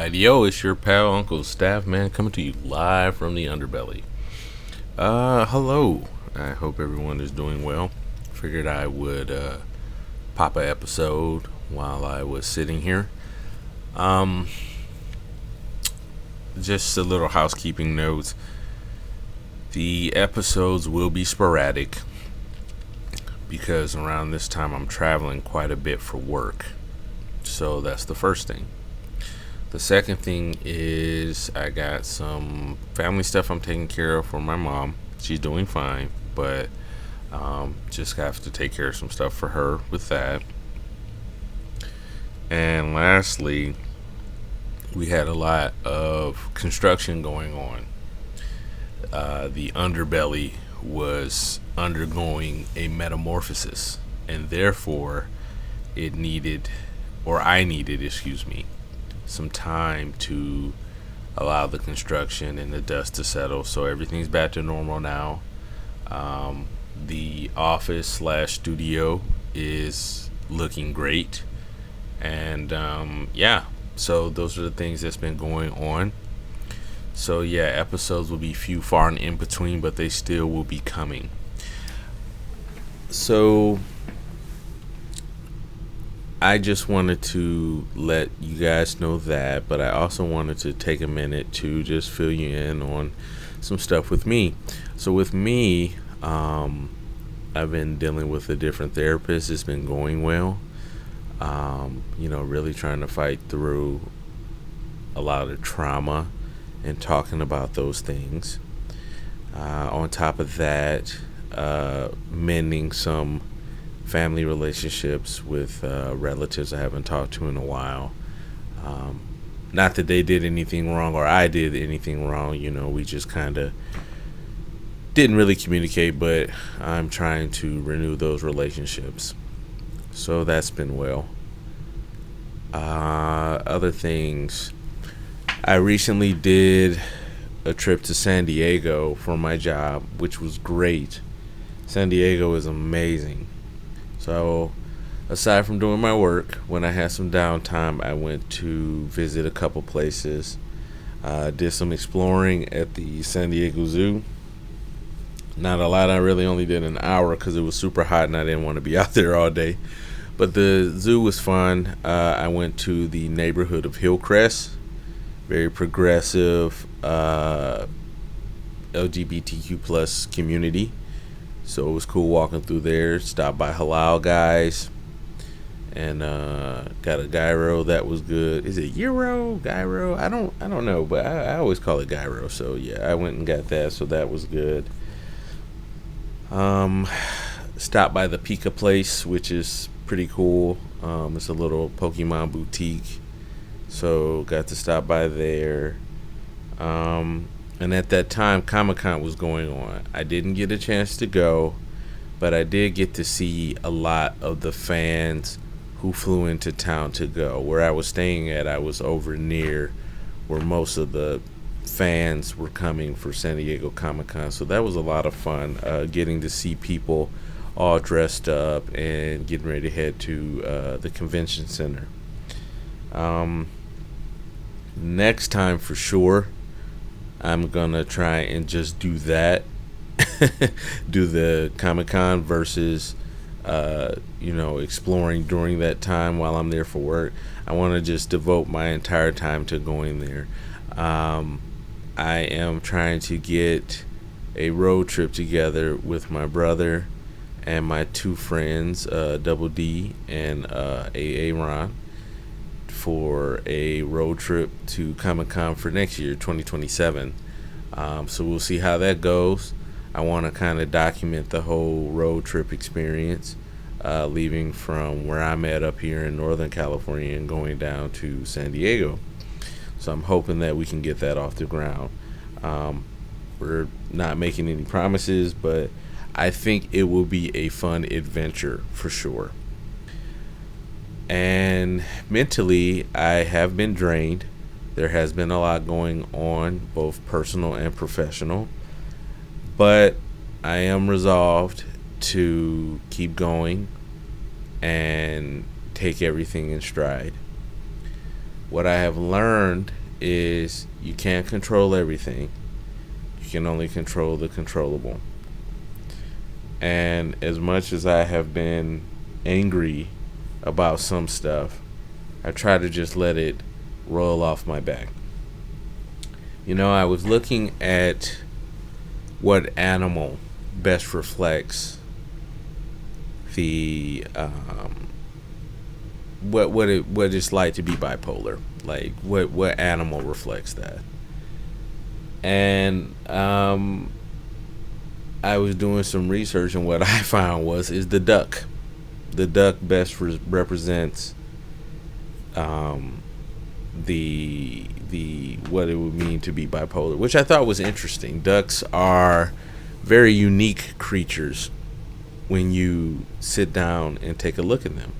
Alright, yo, it's your pal Uncle Staff Man coming to you live from the underbelly. Hello. I hope everyone is doing well. Figured I would pop a episode while I was sitting here. Just a little housekeeping notes. The episodes will be sporadic because around this time I'm traveling quite a bit for work. So that's the first thing. The second thing is I got some family stuff I'm taking care of for my mom. She's doing fine, but just have to take care of some stuff for her with that. And lastly, we had a lot of construction going on. The underbelly was undergoing a metamorphosis, and therefore it needed, or I needed, some time to allow the construction and the dust to settle. So everything's back to normal now. The office slash studio is looking great, and so those are the things that's been going on. So yeah, episodes will be few, far, and in between, but they still will be coming. So I just wanted to let you guys know that, but I also wanted to take a minute to just fill you in on some stuff with me. So with me, I've been dealing with a different therapist. It's been going well. Really trying to fight through a lot of trauma and talking about those things. On top of that, mending some family relationships with relatives I haven't talked to in a while. Not that they did anything wrong or I did anything wrong. We just kind of didn't really communicate, but I'm trying to renew those relationships. So that's been well. Other things. I recently did a trip to San Diego for my job, which was great. San Diego is amazing. So, aside from doing my work, when I had some downtime, I went to visit a couple places. Did some exploring at the San Diego Zoo. Not a lot. I really only did an hour because it was super hot and I didn't want to be out there all day. But the zoo was fun. I went to the neighborhood of Hillcrest. Very progressive LGBTQ plus community. So it was cool walking through there. Stopped by Halal Guys, and got a gyro that was good. Is it gyro? I don't know, but I always call it gyro. So yeah, I went and got that. So that was good. Stopped by the Pika place, which is pretty cool. It's a little Pokemon boutique. So got to stop by there. And at that time, Comic-Con was going on. I didn't get a chance to go, but I did get to see a lot of the fans who flew into town to go. Where I was staying at, I was over near where most of the fans were coming for San Diego Comic-Con. So that was a lot of fun, getting to see people all dressed up and getting ready to head to the convention center. Next time for sure, I'm gonna try and just do that. Do the Comic-Con versus exploring during that time while I'm there for work. I want to just devote my entire time to going there. I am trying to get a road trip together with my brother and my two friends, Double D and AA Ron, for a road trip to Comic-Con for next year, 2027. So we'll see how that goes. I want to kind of document the whole road trip experience, leaving from where I'm at up here in Northern California and going down to San Diego. So I'm hoping that we can get that off the ground. We're not making any promises, but I think it will be a fun adventure for sure. And mentally, I have been drained. There has been a lot going on, both personal and professional. But I am resolved to keep going and take everything in stride. What I have learned is you can't control everything. You can only control the controllable. And as much as I have been angry about some stuff, I try to just let it roll off my back. I was looking at what animal best reflects the what it's like to be bipolar. Like what animal reflects that? And I was doing some research, and what I found is the duck. The duck best represents the what it would mean to be bipolar, which I thought was interesting. Ducks are very unique creatures when you sit down and take a look at them.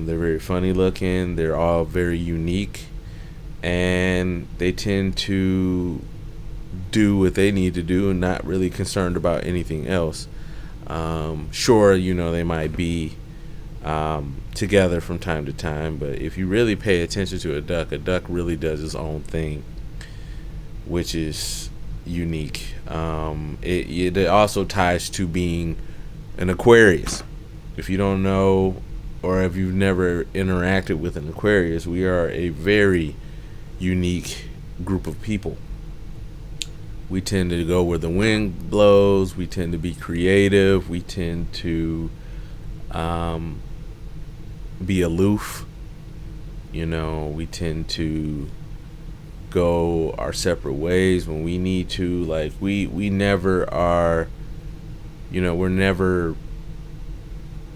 They're very funny looking. They're all very unique, and they tend to do what they need to do and not really concerned about anything else. Sure, they might be together from time to time, but if you really pay attention to a duck really does its own thing, which is unique. It also ties to being an Aquarius. If you don't know, or if you've never interacted with an Aquarius, we are a very unique group of people. We tend to go where the wind blows. We tend to be creative. We tend to be aloof. We tend to go our separate ways when we need to. Like we never are, we're never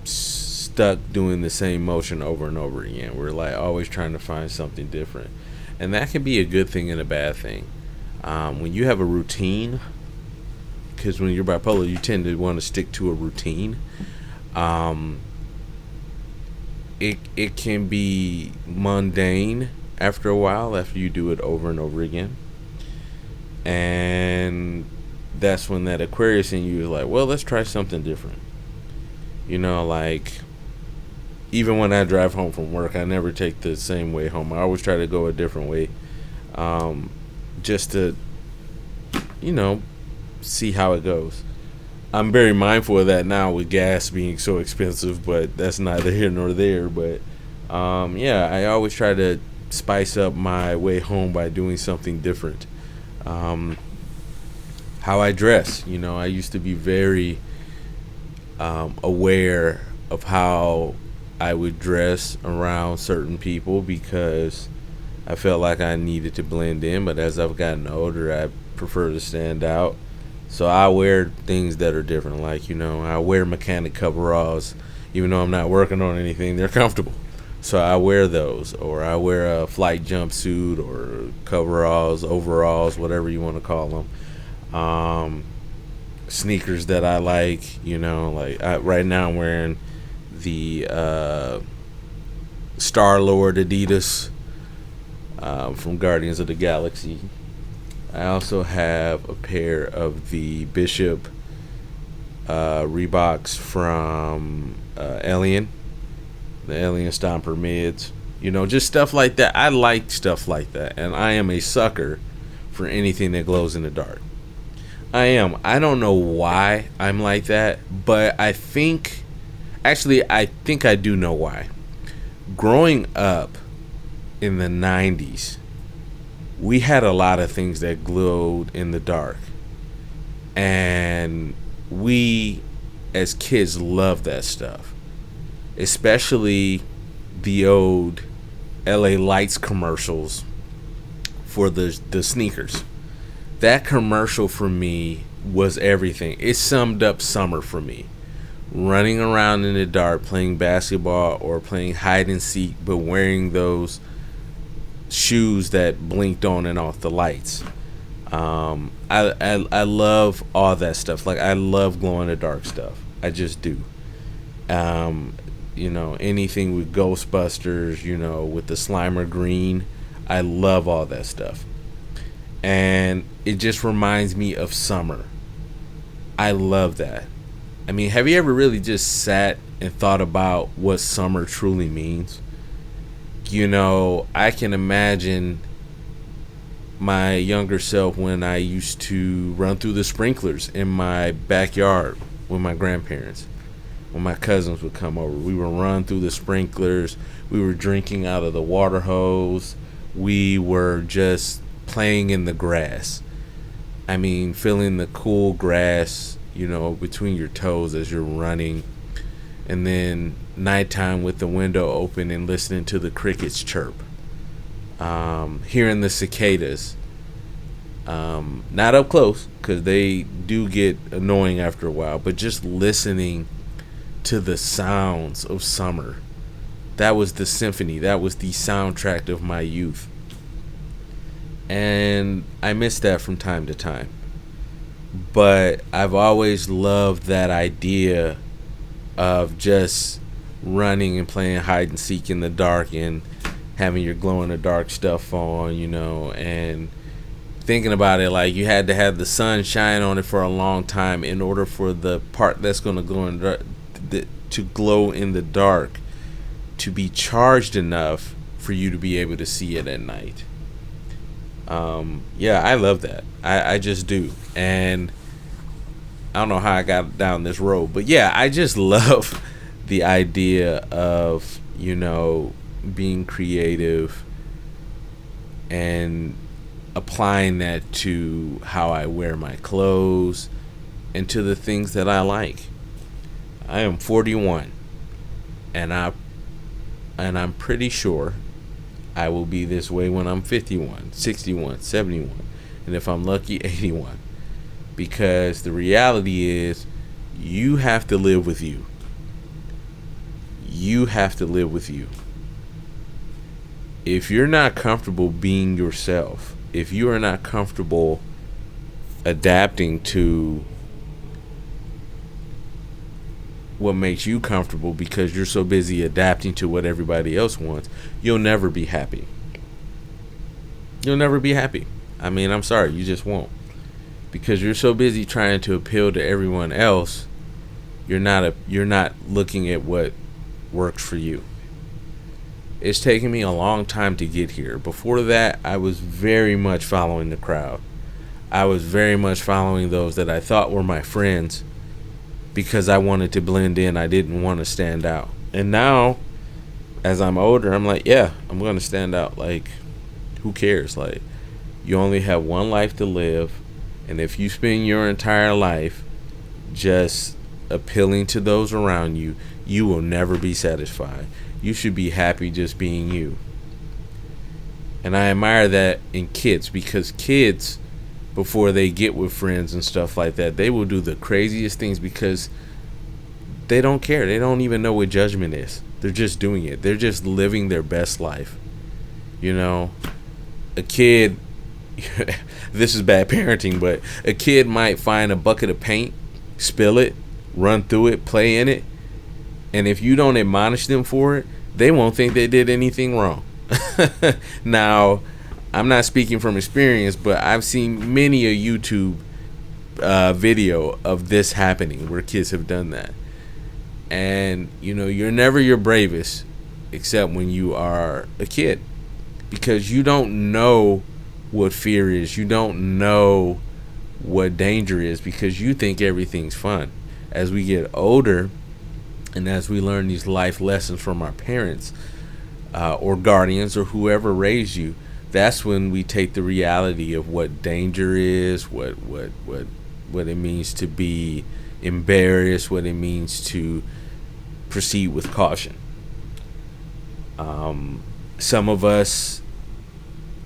stuck doing the same motion over and over again. We're like always trying to find something different, and that can be a good thing and a bad thing. When you have a routine, because when you're bipolar, you tend to want to stick to a routine. It can be mundane after a while, after you do it over and over again, and that's when that Aquarius in you is like, well, let's try something different. Like even when I drive home from work, I never take the same way home. I always try to go a different way, just to see how it goes. I'm very mindful of that now with gas being so expensive, but that's neither here nor there. But I always try to spice up my way home by doing something different. How I dress, I used to be very aware of how I would dress around certain people because I felt like I needed to blend in. But as I've gotten older, I prefer to stand out. So I wear things that are different. Like, I wear mechanic coveralls. Even though I'm not working on anything, they're comfortable. So I wear those. Or I wear a flight jumpsuit or coveralls, overalls, whatever you want to call them. Sneakers that I like, right now I'm wearing the Star-Lord Adidas from Guardians of the Galaxy. I also have a pair of the Bishop Reeboks from Alien, the Alien Stomper mids. Just stuff like that. I like stuff like that, and I am a sucker for anything that glows in the dark. I am. I don't know why I'm like that, but I think I do know why. Growing up in the 90s, we had a lot of things that glowed in the dark, and we as kids loved that stuff, especially the old LA Lights commercials for the sneakers. That commercial for me was everything. It summed up summer for me. Running around in the dark, playing basketball or playing hide and seek, but wearing those shoes that blinked on and off the lights. I love all that stuff. Like, I love glow in the dark stuff. I just do. Anything with Ghostbusters, with the Slimer green. I love all that stuff. And it just reminds me of summer. I love that. I mean, have you ever really just sat and thought about what summer truly means? I can imagine my younger self when I used to run through the sprinklers in my backyard with my grandparents. When my cousins would come over, we would run through the sprinklers. We were drinking out of the water hose. We were just playing in the grass. I mean, feeling the cool grass, between your toes as you're running. And then nighttime with the window open and listening to the crickets chirp. Hearing the cicadas. Not up close, because they do get annoying after a while, but just listening to the sounds of summer. That was the symphony. That was the soundtrack of my youth. And I miss that from time to time. But I've always loved that idea of just running and playing hide and seek in the dark and having your glow in the dark stuff on, and thinking about it like you had to have the sun shine on it for a long time in order for the part that's going to glow in the dark to be charged enough for you to be able to see it at night. I love that. I just do. And I don't know how I got down this road, but I just love the idea of, being creative and applying that to how I wear my clothes and to the things that I like. I am 41 and I'm pretty sure I will be this way when I'm 51, 61, 71, and if I'm lucky, 81. Because the reality is, you have to live with you. You have to live with you. If you're not comfortable being yourself, if you are not comfortable adapting to what makes you comfortable because you're so busy adapting to what everybody else wants, you'll never be happy. You'll never be happy. I mean, I'm sorry, you just won't. Because you're so busy trying to appeal to everyone else, you're not looking at what works for you. It's taken me a long time to get here. Before that, I was very much following the crowd. I was very much following those that I thought were my friends because I wanted to blend in. I didn't want to stand out. And now, as I'm older, I'm like, I'm going to stand out. Like, who cares? Like, you only have one life to live. And if you spend your entire life just appealing to those around you, you will never be satisfied. You should be happy just being you. And I admire that in kids, because kids, before they get with friends and stuff like that, they will do the craziest things because they don't care. They don't even know what judgment is. They're just doing it. They're just living their best life. A kid, this is bad parenting, but a kid might find a bucket of paint, spill it, run through it, play in it, and if you don't admonish them for it, they won't think they did anything wrong. Now, I'm not speaking from experience, but I've seen many a YouTube video of this happening where kids have done that. And, you're never your bravest except when you are a kid, because you don't know what fear is. You don't know what danger is because you think everything's fun. As we get older and as we learn these life lessons from our parents or guardians or whoever raised you, that's when we take the reality of what danger is, what it means to be embarrassed, what it means to proceed with caution. Some of us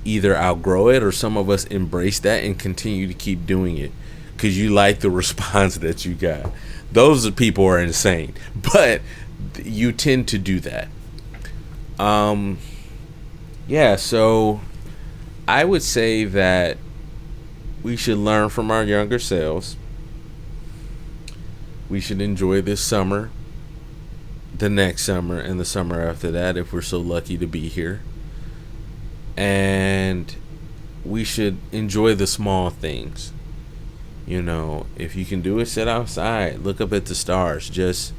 either outgrow it, or some of us embrace that and continue to keep doing it because you like the response that you got. Those people are insane, but you tend to do that. So I would say that we should learn from our younger selves. We should enjoy this summer, the next summer, and the summer after that if we're so lucky to be here. And we should enjoy the small things. If you can do it, sit outside, look up at the stars, just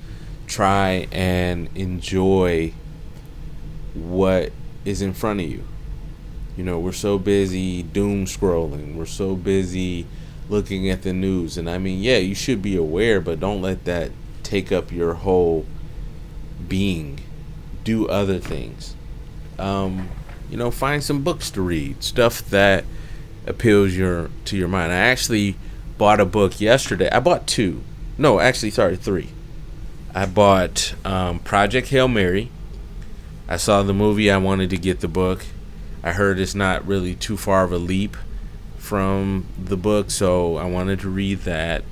try and enjoy what is in front of you. You know, we're so busy doom scrolling. We're so busy looking at the news. And I mean, yeah, you should be aware, but don't let that take up your whole being. Do other things. You know, find some books to read, stuff that appeals to your mind. I actually bought a book yesterday. I bought two. No, actually, sorry, three. I bought Project Hail Mary. I saw the movie. I wanted to get the book. I heard it's not really too far of a leap from the book, so I wanted to read that.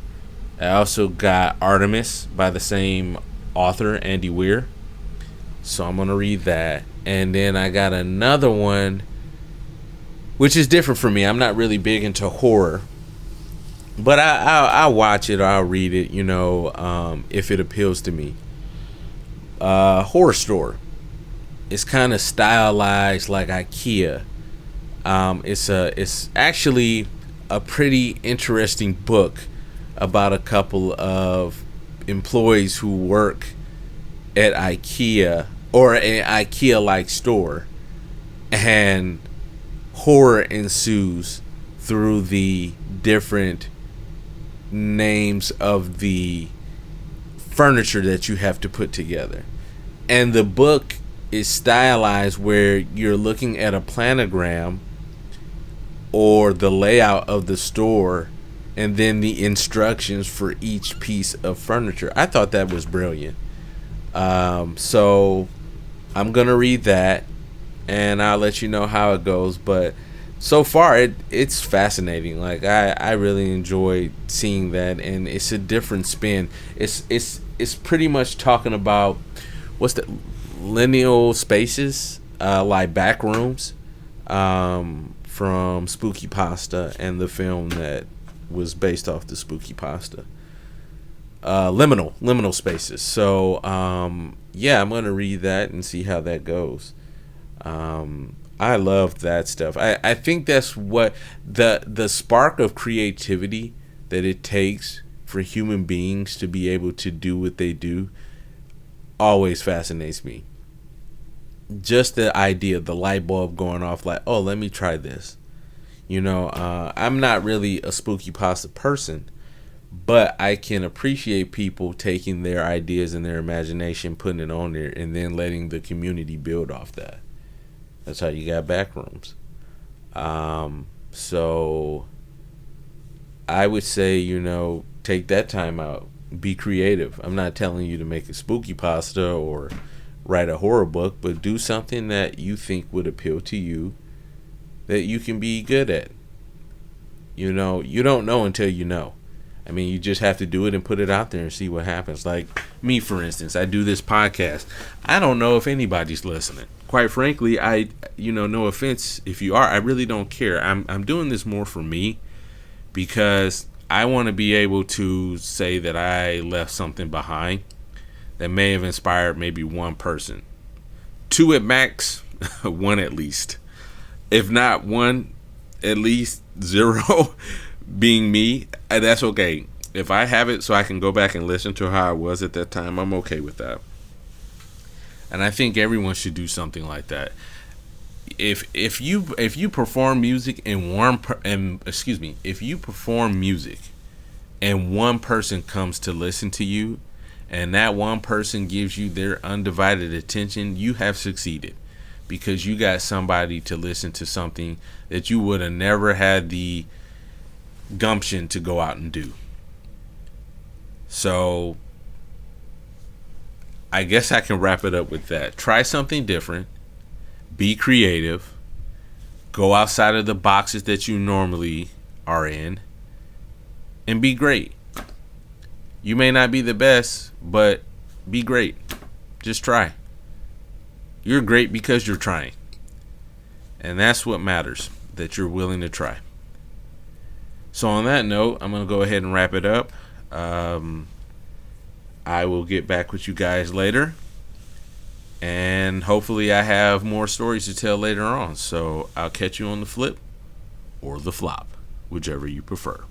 I also got Artemis by the same author, Andy Weir. So I'm going to read that. And then I got another one, which is different for me. I'm not really big into horror. But I'll watch it or I'll read it, you know, if it appeals to me. Horror Store. It's kind of stylized like IKEA. It's actually a pretty interesting book about a couple of employees who work at IKEA or an IKEA-like store, and horror ensues through the different names of the furniture that you have to put together. And the book is stylized where you're looking at a planogram or the layout of the store and then the instructions for each piece of furniture. I thought that was brilliant. So I'm gonna read that and I'll let you know how it goes. But so far it's fascinating. Like I really enjoyed seeing that, and it's a different spin. It's pretty much talking about what's the liminal spaces, like back rooms, from Spooky Pasta and the film that was based off the Spooky Pasta. Liminal spaces. So yeah, I'm gonna read that and see how that goes. I love that stuff. I think that's what the spark of creativity that it takes for human beings to be able to do what they do always fascinates me. Just the idea, the light bulb going off, like, oh, let me try this. You know, I'm not really a Spooky Pasta person, but I can appreciate people taking their ideas and their imagination, putting it on there, and then letting the community build off that. That's how you got back rooms. So I would say, you know, take that time out. Be creative. I'm not telling you to make a Spooky Pasta or write a horror book, but do something that you think would appeal to you, that you can be good at. You know, you don't know until you know. I mean, you just have to do it and put it out there and see what happens. Like me, for instance, I do this podcast. I don't know if anybody's listening. Quite frankly, no offense if you are, I really don't care. I'm doing this more for me because I want to be able to say that I left something behind that may have inspired maybe one person. Two at max, one at least. If not one, at least zero being me. That's okay. If I have it so I can go back and listen to how I was at that time, I'm okay with that. And I think everyone should do something like that. If you perform music if you perform music and one person comes to listen to you, and that one person gives you their undivided attention, you have succeeded, because you got somebody to listen to something that you would have never had the gumption to go out and do. So I guess I can wrap it up with that. Try something different. Be creative. Go outside of the boxes that you normally are in. And be great. You may not be the best, but be great. Just try. You're great because you're trying. And that's what matters, that you're willing to try. So on that note, I'm going to go ahead and wrap it up. I will get back with you guys later. And hopefully I have more stories to tell later on. So I'll catch you on the flip or the flop, whichever you prefer.